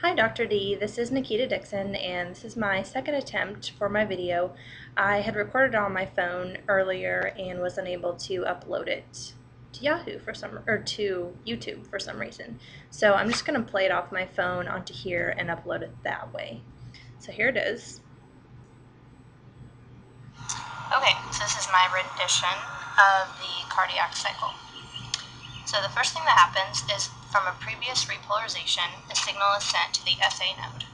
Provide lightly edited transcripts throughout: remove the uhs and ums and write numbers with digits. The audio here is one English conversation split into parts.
Hi Dr. D, this is Nikita Dixon and this is my second attempt for my video. I had recorded it on my phone earlier and was unable to upload it to Yahoo to YouTube for some reason. So I'm just going to play it off my phone onto here and upload it that way. So here it is. Okay, so this is my rendition of the cardiac cycle. So the first thing that happens is from a previous repolarization, a signal is sent to the SA node.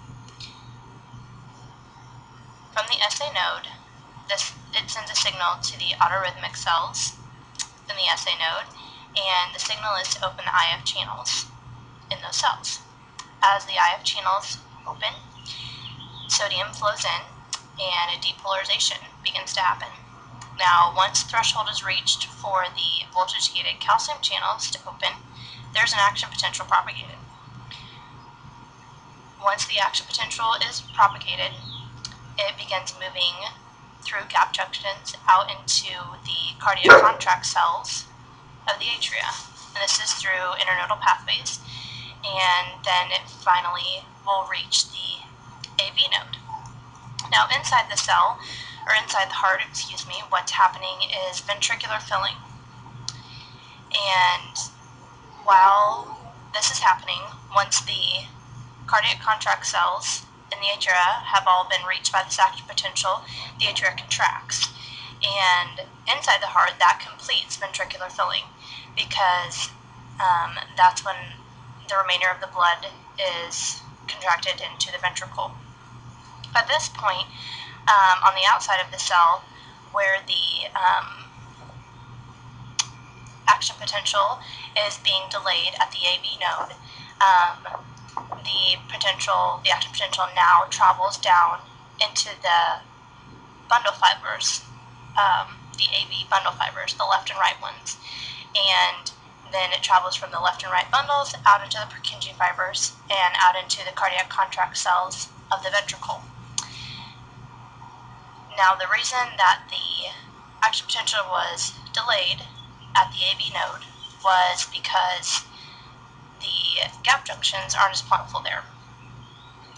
From the SA node, it sends a signal to the autorhythmic cells in the SA node, and the signal is to open the IF channels in those cells. As the IF channels open, sodium flows in and a depolarization begins to happen. Now, once threshold is reached for the voltage-gated calcium channels to open, there's an action potential propagated. Once the action potential is propagated, it begins moving through gap junctions out into the cardiac contract cells of the atria. And this is through internodal pathways, and then it finally will reach the AV node. Now, inside the cell, or inside the heart, what's happening is ventricular filling. And while this is happening, once the cardiac contract cells in the atria have all been reached by this action potential, the atria contracts. And inside the heart, that completes ventricular filling, because that's when the remainder of the blood is contracted into the ventricle. At this point, on the outside of the cell, where the action potential is being delayed at the AV node, the action potential now travels down into the bundle fibers, the AV bundle fibers, the left and right ones, and then it travels from the left and right bundles out into the Purkinje fibers and out into the cardiac contract cells of the ventricle. Now, the reason that the action potential was delayed at the AV node was because the gap junctions aren't as plentiful there.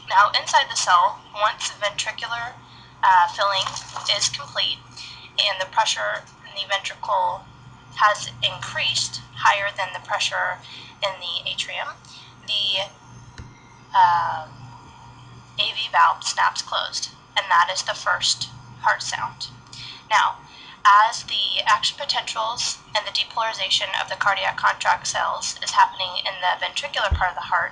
Now, inside the cell, once ventricular filling is complete and the pressure in the ventricle has increased higher than the pressure in the atrium, the AV valve snaps closed, and that is the first heart sound. Now, as the action potentials and the depolarization of the cardiac contract cells is happening in the ventricular part of the heart,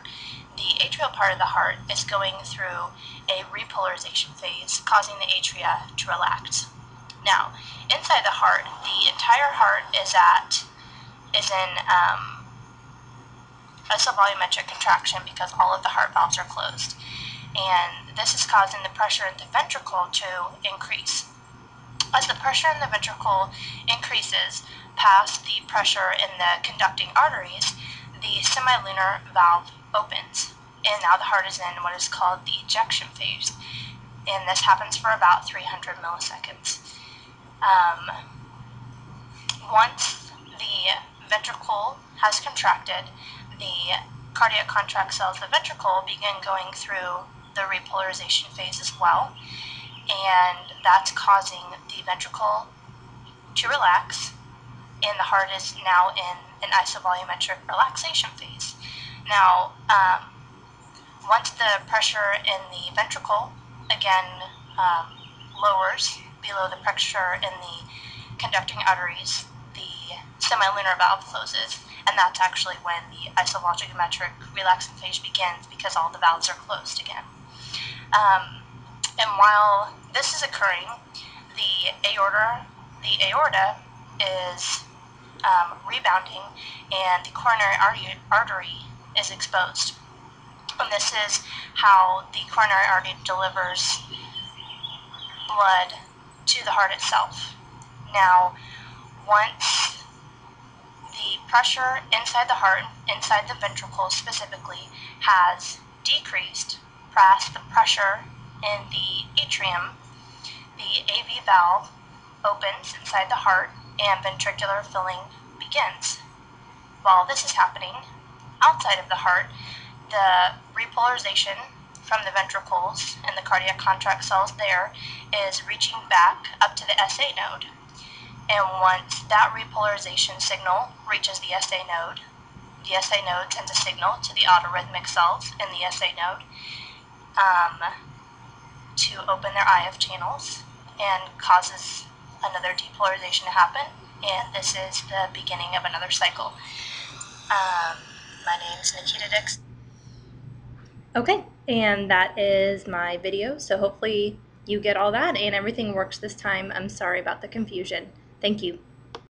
the atrial part of the heart is going through a repolarization phase, causing the atria to relax. Now, inside the heart, the entire heart is in isovolumetric contraction because all of the heart valves are closed. And this is causing the pressure in the ventricle to increase. As the pressure in the ventricle increases past the pressure in the conducting arteries, the semilunar valve opens, and now the heart is in what is called the ejection phase, and this happens for about 300 milliseconds. Once the ventricle has contracted, the cardiac contract cells of the ventricle begin going through the repolarization phase as well, and that's causing the ventricle to relax, and the heart is now in an isovolumetric relaxation phase. Now, once the pressure in the ventricle again lowers below the pressure in the conducting arteries, the semilunar valve closes, and that's actually when the isovolumetric relaxing phase begins because all the valves are closed again. And while this is occurring, the aorta is rebounding, and the coronary artery is exposed. And this is how the coronary artery delivers blood to the heart itself. Now, once the pressure inside the heart, inside the ventricle specifically, has decreased past the pressure in the atrium, the AV valve opens inside the heart and ventricular filling begins. While this is happening, outside of the heart, the repolarization from the ventricles and the cardiac contract cells there is reaching back up to the SA node. And once that repolarization signal reaches the SA node sends a signal to the autorhythmic cells in the SA node to open their IF channels and causes another depolarization to happen. And this is the beginning of another cycle. My name's Nikita Dixon. Okay, and that is my video, so hopefully you get all that and everything works this time. I'm sorry about the confusion. Thank you.